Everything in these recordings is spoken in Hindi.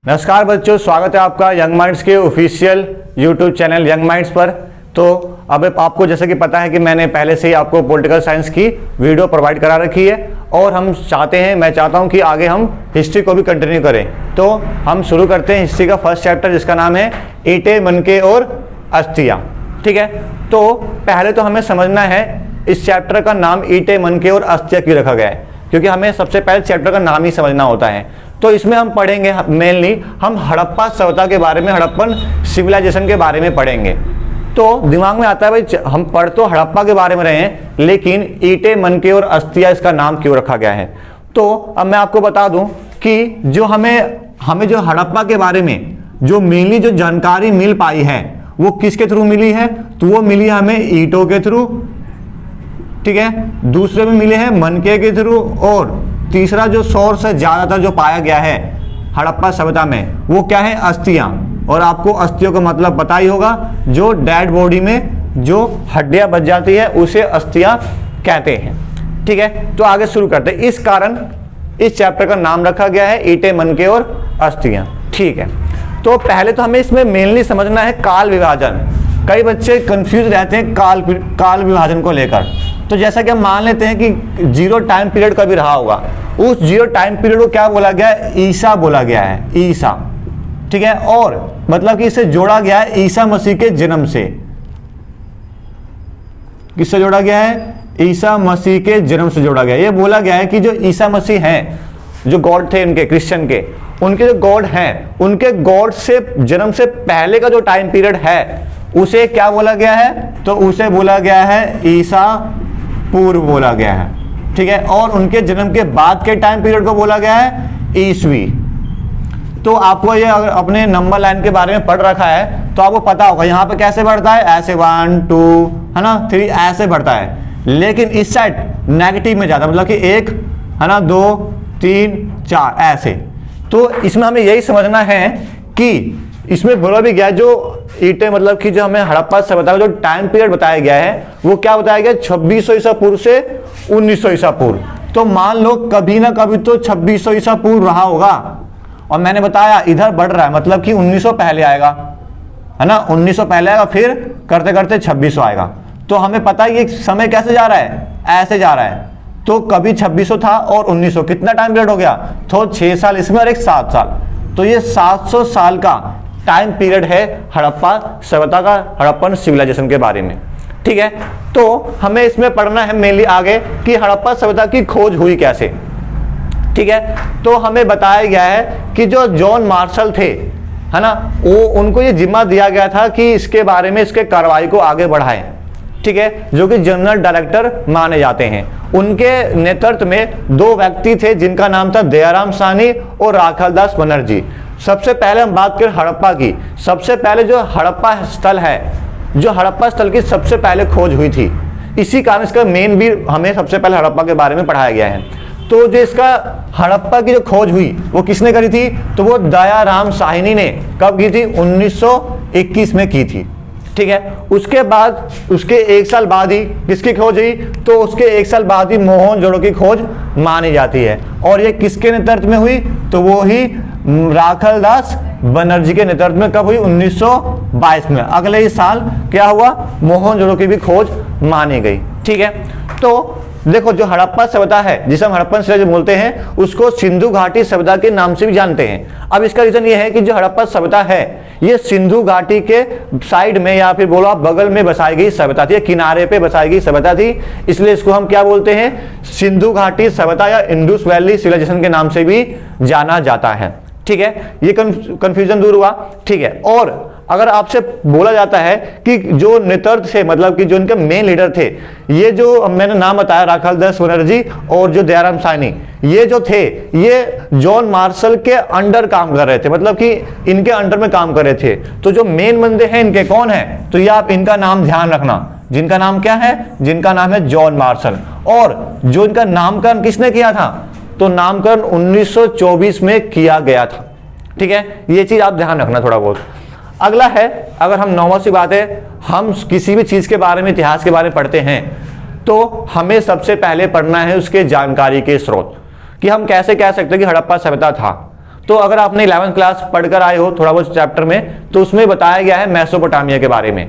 नमस्कार बच्चों, स्वागत है आपका यंग माइंड्स के official YouTube channel young minds पर। तो अब आपको जैसे कि पता है कि मैंने पहले से ही आपको पॉलिटिकल साइंस की वीडियो प्रोवाइड करा रखी है और मैं चाहता हूं कि आगे हम हिस्ट्री को भी कंटिन्यू करें। तो हम शुरू करते हैं हिस्ट्री का फर्स्ट चैप्टर, जिसका नाम है ईंटें, मनके और अस्थियां। ठीक है, तो पहले तो हमें समझना है इस चैप्टर का नाम ईंटें, मनके और अस्थियां क्यों रखा गया है, क्योंकि हमें सबसे पहले चैप्टर का नाम ही समझना होता है। तो इसमें हम पढ़ेंगे मेनली हम हड़प्पा सभ्यता के बारे में, हड़प्पन सिविलाइजेशन के बारे में पढ़ेंगे। तो दिमाग में आता है भाई हम पढ़ तो हड़प्पा के बारे में रहे हैं, लेकिन ईंटें, मनके और अस्थियां इसका नाम क्यों रखा गया है। तो अब मैं आपको बता दूं कि जो हमें जो हड़प्पा के बारे में जो मेनली जो जानकारी मिल पाई है वो किसके थ्रू मिली है, तो वो मिली है हमें ईंटों के थ्रू। ठीक है, दूसरे में मिले हैं मनके के थ्रू, और तीसरा जो सोर्स है ज्यादातर जो पाया गया है हड़प्पा सभ्यता में वो क्या है, अस्थियां। और आपको अस्थियों का मतलब पता ही होगा, जो डेड बॉडी में जो हड्डियां बच जाती है उसे अस्थियां कहते हैं। ठीक है, तो आगे शुरू करते हैं। इस कारण इस चैप्टर का नाम रखा गया है ईंटें, मनके और अस्थियां। ठीक है, तो पहले तो हमें इसमें मेनली समझना है काल विभाजन। कई बच्चे कंफ्यूज रहते हैं काल विभाजन को लेकर। तो जैसा कि हम मान लेते हैं कि जीरो टाइम पीरियड कभी रहा होगा, उस जीरो टाइम पीरियड को क्या बोला गया है, ईसा बोला गया है, ईसा। ठीक है, और मतलब कि इसे जोड़ा गया है ईसा मसीह के जन्म से। किससे जोड़ा गया है, ईसा मसीह के जन्म से जोड़ा गया है। ये बोला गया है कि जो ईसा मसीह हैं, जो गॉड थे इनके, क्रिश्चियन के, उनके जो गॉड हैं, उनके गॉड से जन्म से पहले का जो टाइम पीरियड है उसे क्या बोला गया है, तो उसे बोला गया है ईसा पूर्व बोला गया है। ठीक है, और उनके जन्म के बाद के टाइम पीरियड को बोला गया है ईसवी। तो आपको ये अगर अपने नंबर लाइन के बारे में पढ़ रखा है तो आपको पता होगा यहाँ पे कैसे बढ़ता है, ऐसे 1 2 है ना, 3 ऐसे बढ़ता है। लेकिन इस साइड नेगेटिव में जाता है, मतलब कि 1 है ना, 2 3 4 ऐसे। तो इसमें हमें यही समझना है कि इसमें बोला भी गया जो ईंटें, मतलब कि जो हमें हड़प्पा सभ्यता का जो टाइम पीरियड बताया गया है वो क्या बताया गया, 2600 ईसा पूर्व से 1900 ईसा पूर्व। तो मान लो कभी ना कभी तो 2600 ईसा पूर्व रहा होगा, और मैंने बताया इधर बढ़ रहा है, मतलब कि 1900 पहले आएगा, है ना, 1900 पहले आएगा, फिर करते करते 2600 आएगा। तो हमें पता है ये समय कैसे जा रहा है, ऐसे जा रहा है। तो कभी 2600 था और 1900, कितना टाइम पीरियड हो गया, तो 6 साल इसमें और एक 7 साल। तो ये 700 साल का टाइम पीरियड है हड़प्पा सभ्यता का, हड़प्पन सिविलाइजेशन के बारे में। ठीक है, तो हमें इसमें पढ़ना है मेनली आगे कि हड़प्पा सभ्यता की खोज हुई कैसे। ठीक है, तो हमें बताया गया है कि जो जॉन मार्शल थे, है ना, वो उनको ये जिम्मा दिया गया था कि इसके बारे में, इसके कार्रवाई को आगे बढ़ाएं। ठीक है, जो कि जनरल डायरेक्टर माने जाते हैं। उनके नेतृत्व में 2 व्यक्ति थे जिनका नाम था दयाराम साहनी और राखालदास बनर्जी। सबसे पहले हम बात करें हड़प्पा की। सबसे पहले जो हड़प्पा स्थल है, जो हड़प्पा स्थल की सबसे पहले खोज हुई थी, इसी कारण इसका मेन भी हमें सबसे पहले हड़प्पा के बारे में पढ़ाया गया है। तो जो इसका हड़प्पा की जो खोज हुई वो किसने करी थी, तो वो दयाराम साहनी ने कब की थी, 1921 में की थी। ठीक है, उसके बाद उसके 1 साल बाद ही किसकी खोज हुई, तो उसके 1 साल बाद ही मोहनजोदड़ो की खोज मानी जाती है। और ये किसके नेतृत्व में हुई, तो वो ही राखालदास बनर्जी के नेतृत्व में कब हुई, 1922 में। अगले ही साल क्या हुआ, मोहनजोदड़ो की भी खोज मानी गई। ठीक है, तो देखो जो हड़प्पा सभ्यता है, जिसे हम हड़प्पन सभ्यता बोलते हैं, उसको सिंधु घाटी सभ्यता के नाम से भी जानते हैं। अब इसका रीजन ये है कि जो हड़प्पा सभ्यता है ये सिंधु घाटी के साइड में, या फिर बोलो आप बगल में बसाई गई सभ्यता थी, किनारे पे बसाई गई सभ्यता थी, इसलिए इसको हम क्या बोलते हैं, सिंधु घाटी सभ्यता या इंडस वैली सिविलाइजेशन के नाम से भी जाना जाता है। ठीक है, ये कंफ्यूजन दूर हुआ। ठीक है, और अगर आपसे बोला जाता है कि जो नेतृत्व थे, मतलब कि जो इनके मेन लीडर थे, ये जो मैंने नाम बताया राखालदास बनर्जी और जो दयाराम साहनी, ये जो थे ये जॉन मार्शल के अंडर काम कर रहे थे, मतलब कि इनके अंडर में काम कर रहे थे। तो जो मेन बंदे हैं इनके कौन है, तो ये आप इनका नाम ध्यान रखना, जिनका नाम क्या है, जिनका नाम है जॉन मार्शल। और जो इनका नामकरण किसने किया था, तो नामकरण 1924 में किया गया था। ठीक है, ये चीज आप ध्यान रखना थोड़ा बहुत। अगला है, अगर हम नॉर्मल सी बात है, हम किसी भी चीज के बारे में, इतिहास के बारे में पढ़ते हैं तो हमें सबसे पहले पढ़ना है उसके जानकारी के स्रोत, कि हम कैसे कह सकते हैं कि हड़प्पा सभ्यता था। तो अगर आपने 11th क्लास पढ़कर आए हो थोड़ा बहुत चैप्टर में, तो उसमें बताया गया है मेसोपोटामिया के बारे में।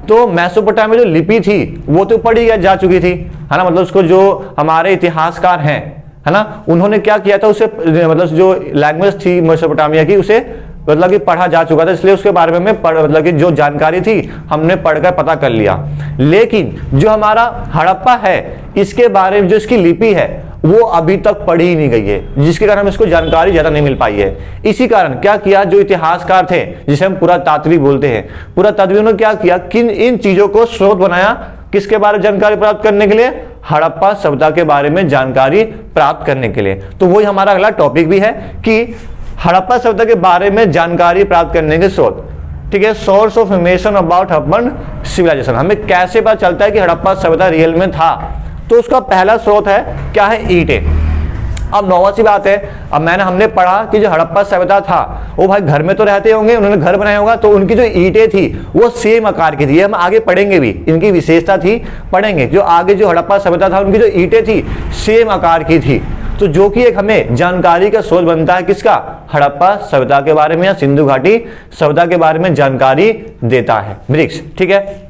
तो मेसोपोटामिया जो लिपि थी वो तो पढ़ी जा चुकी थी, है ना, मतलब उसको जो हमारे इतिहासकार हैं, है ना, उन्होंने क्या किया था, उसे मतलब जो लैंग्वेज थी मेसोपोटामिया की उसे मतलब कि पढ़ा जा चुका था, इसलिए उसके बारे में मतलब कि जो जानकारी थी हमने पढ़कर पता कर लिया। लेकिन जो हमारा हड़प्पा है इसके बारे में जो इसकी लिपि है वो अभी तक पढ़ी ही नहीं गई है, जिसके कारण इसको जानकारी ज्यादा नहीं मिल पाई है। इसी कारण क्या किया, जो इतिहासकार थे जिसे हम पुरातात्विक बोलते हैं, पुरातात्विकों ने क्या किया, किन इन चीजों को स्रोत बनाया, किसके बारे में जानकारी प्राप्त करने के लिए, हड़प्पा सभ्यता के बारे में जानकारी प्राप्त करने के लिए। तो वही हमारा अगला टॉपिक भी है कि हड़प्पा सभ्यता के बारे में जानकारी प्राप्त करने के स्रोत, ठीक है, source of information about Harappan civilisation. हमें कैसे पता चलता है कि हड़प्पा सभ्यता रियल में था, तो उसका पहला स्रोत है क्या है, ईंटें। अब नॉर्मल सी बात है, अब हमने पढ़ा कि जो हड़प्पा सभ्यता था वो भाई घर में तो रहते होंगे, उन्होंने घर बनाया होगा, तो उनकी जो ईंटें थी वो सेम आकार की थी। हम आगे पढ़ेंगे भी, इनकी विशेषता थी पढ़ेंगे, जो आगे जो हड़प्पा सभ्यता था उनकी जो ईंटें थी सेम आकार की थी। तो जो कि एक हमें जानकारी का स्रोत बनता है किसका, हड़प्पा सभ्यता के बारे में या सिंधु घाटी सभ्यता के बारे में जानकारी देता है वृक्ष, ठीक है।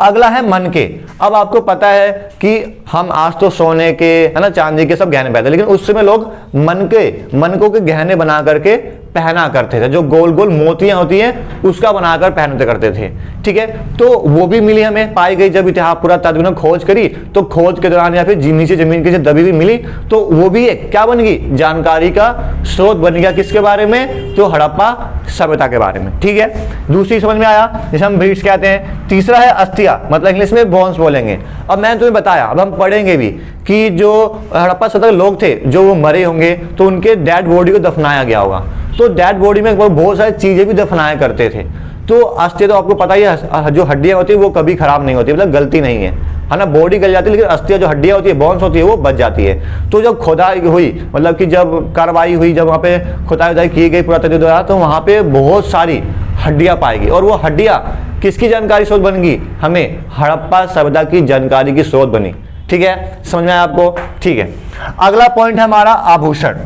अगला है मन के। अब आपको पता है कि हम आज तो सोने के, है ना, चांदी के सब गहने पहनते, लेकिन उस समय लोग मनकों के गहने बना करके पहना करते थे, जो गोल गोल मोतियां होती हैं उसका बनाकर पहनते करते थे, ठीक है। तो वो भी मिली, हमें पाई गई, जब इतिहास पुरातात्विकों ने खोज करी तो खोज के दौरान या फिर नीचे जमीन के जो दबी हुई मिली, तो वो भी एक क्या बन गई, जानकारी का स्रोत बन गया, किसके बारे में, तो हड़प्पा सभ्यता के बारे में, ठीक है। दूसरी समझ में आया, जिसे हम ब्रीड्स कहते हैं। तीसरा है अस्थिया, मतलब इंग्लिश में बोन्स बोलेंगे। अब मैंने तुम्हें बताया, अब हम पढ़ेंगे भी कि जो हड़प्पा सभ्यता के लोग थे जो वो मरे होंगे तो उनके डेड बॉडी को दफनाया गया होगा, तो डेड बॉडी में बहुत सारी चीजें भी दफनाया करते थे। तो अस्थिया तो आपको पता ही है, जो हड्डियां होती है वो कभी खराब नहीं होती, मतलब गलती नहीं है ना, बॉडी गल जाती है, लेकिन अस्थिया जो हड्डियां होती है, बोन्स होती है, वो बच जाती है। तो जब खुदाई हुई, मतलब कि जब कार्रवाई हुई, जब वहाँ पे खुदाई की गई पुरातत्व द्वारा, तो वहाँ पे बहुत सारी हड्डियां पाई गई, और वो हड्डियां किसकी जानकारी स्रोत बन गई, हमें हड़प्पा सभ्यता की जानकारी की स्रोत बनी, ठीक है। समझ में आया आपको, ठीक है। अगला पॉइंट है हमारा आभूषण।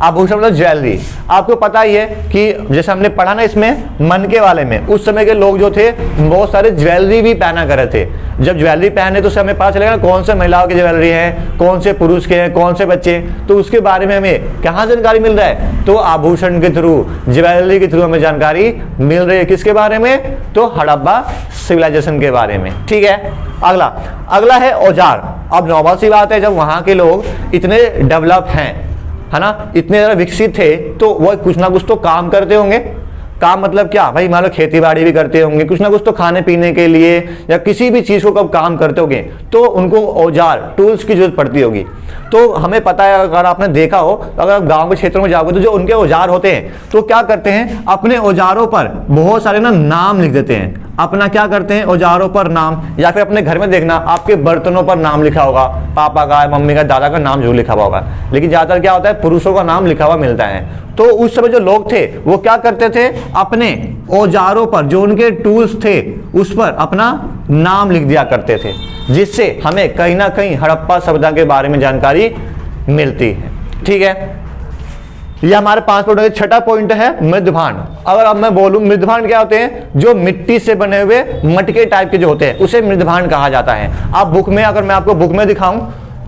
आभूषण मतलब ज्वेलरी। आपको पता ही है कि जैसे हमने पढ़ा ना इसमें मनके वाले में, उस समय के लोग जो थे बहुत सारे ज्वेलरी भी पहना कर रहे थे। जब ज्वेलरी पहने तो उससे हमें पता चलेगा कौन से महिलाओं की ज्वेलरी है, कौन से पुरुष के हैं, कौन से बच्चे, तो उसके बारे में हमें कहाँ जानकारी मिल रहा है, तो आभूषण के थ्रू, ज्वेलरी के थ्रू हमें जानकारी मिल रही है। किसके बारे में, तो हड़प्पा सिविलाइजेशन के बारे में, ठीक है। अगला है औजार। अब नॉर्मल सी बात है, जब वहां के लोग इतने डेवलप हैं, है ना, इतने ज़्यादा विकसित थे, तो वो कुछ ना कुछ तो काम करते होंगे। काम मतलब क्या भाई, मान लो खेती बाड़ी भी करते होंगे, कुछ ना कुछ तो खाने पीने के लिए या किसी भी चीज़ को कब काम करते होंगे, तो उनको औजार, टूल्स की जरूरत पड़ती होगी। तो हमें पता है, अगर आपने देखा हो, अगर आप गांव के क्षेत्रों में जाओगे तो जो उनके औजार होते हैं, तो क्या करते हैं, अपने औजारों पर बहुत सारे ना नाम लिख देते हैं। अपना क्या करते हैं, औजारों पर नाम, या फिर अपने घर में देखना आपके बर्तनों पर नाम लिखा होगा, पापा का, मम्मी का, दादा का नाम जरूर लिखा हुआ होगा। लेकिन ज्यादातर क्या होता है, पुरुषों का नाम लिखा हुआ मिलता है। तो उस समय जो लोग थे वो क्या करते थे, अपने औजारों पर, जो उनके टूल्स थे, उस पर अपना नाम लिख दिया करते थे, जिससे हमें कहीं ना कहीं हड़प्पा सभ्यता के बारे में जानकारी मिलती है, ठीक है। ये हमारे 5 पॉइंट है। छठा पॉइंट है मृदभांड। अगर अब मैं बोलूं मृदभांड क्या होते हैं, जो मिट्टी से बने हुए मटके टाइप के जो होते हैं उसे मृदभांड कहा जाता है। आप बुक में, अगर मैं आपको बुक में दिखाऊं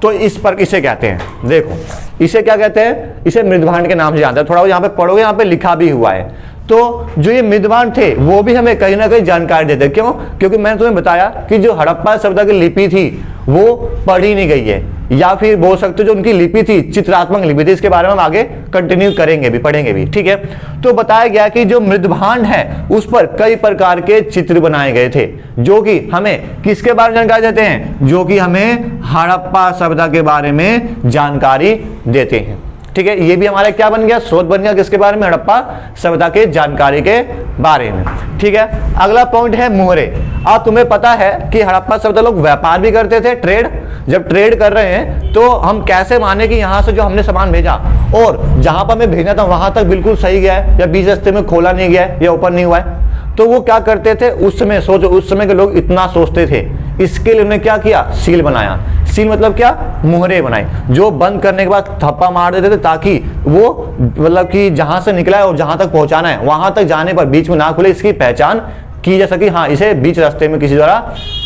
तो इस पर इसे कहते हैं, देखो इसे क्या कहते हैं, इसे मृदभांड के नाम से जानते हैं। थोड़ा यहाँ पे पढ़ोगे, यहाँ पे लिखा भी हुआ है। तो जो ये मृदभांड थे वो भी हमें कहीं ना कहीं जानकारी देते हैं। क्यों, क्योंकि मैंने तुम्हें बताया कि जो हड़प्पा सभ्यता की लिपि थी वो पढ़ी नहीं गई है, या फिर बोल सकते हो जो उनकी लिपि थी चित्रात्मक लिपि थी। इसके बारे में हम आगे कंटिन्यू करेंगे भी, पढ़ेंगे भी, ठीक है। तो बताया गया कि जो मृदभांड है उस पर कई प्रकार के चित्र बनाए गए थे, जो कि हमें किसके बारे में जानकारी देते हैं, जो कि हमें हड़प्पा सभ्यता के बारे में जानकारी देते हैं, ठीक है। ये भी हमारा क्या बन गया, स्रोत बन गया, किसके बारे में, हड़प्पा सभ्यता के जानकारी के बारे में, ठीक है। अगला पॉइंट है मोहरे। अब तुम्हें पता है कि हड़प्पा सभ्यता लोग व्यापार भी करते थे, ट्रेड। जब ट्रेड कर रहे हैं तो हम कैसे माने कि यहाँ से जो हमने सामान भेजा और जहां पर हमें भेजना था वहां तक बिल्कुल सही गया है, या बीच रास्ते में खोला नहीं गया है या ओपन नहीं हुआ है। तो वो क्या करते थे उस समय, सोचो उस समय के लोग इतना सोचते थे, इसके लिए उन्होंने क्या किया, सील बनाया। सील मतलब क्या, मुहरे बनाए, जो बंद करने के बाद थप्पा मार देते थे ताकि वो मतलब कि जहां से निकला है और जहां तक पहुंचाना है वहां तक जाने पर बीच में ना खुले, इसकी पहचान की जा सके, हाँ इसे बीच रास्ते में किसी द्वारा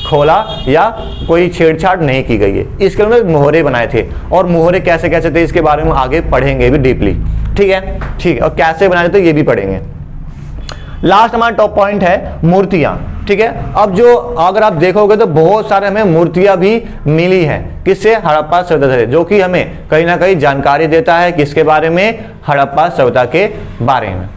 खोला या कोई छेड़छाड़ नहीं की गई है। इसके लिए मोहरे बनाए थे, और मोहरे कैसे कैसे थे इसके बारे में आगे पढ़ेंगे भी डीपली, ठीक है, ठीक है, और कैसे बनाए थे ये भी पढ़ेंगे। लास्ट हमारा टॉप पॉइंट है मूर्तियां, ठीक है। अब जो अगर आप देखोगे तो बहुत सारे हमें मूर्तियां भी मिली हैं, किससे, हड़प्पा सभ्यता से, जो कि हमें कहीं ना कहीं जानकारी देता है किसके बारे में, हड़प्पा सभ्यता के बारे में,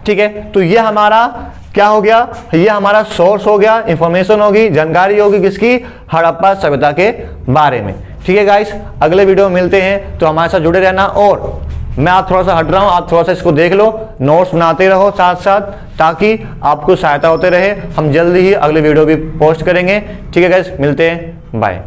ठीक है। तो ये हमारा क्या हो गया, ये हमारा सोर्स हो गया, इंफॉर्मेशन होगी, जानकारी होगी किसकी, हड़प्पा सभ्यता के बारे में, ठीक है गाइस। अगले वीडियो में मिलते हैं, तो हमारे साथ जुड़े रहना, और मैं आप थोड़ा सा हट रहा हूं, आप थोड़ा सा इसको देख लो, नोट्स बनाते रहो साथ साथ, ताकि आपको सहायता होते रहे। हम जल्दी ही अगले वीडियो भी पोस्ट करेंगे, ठीक है गाइस, मिलते हैं, बाय।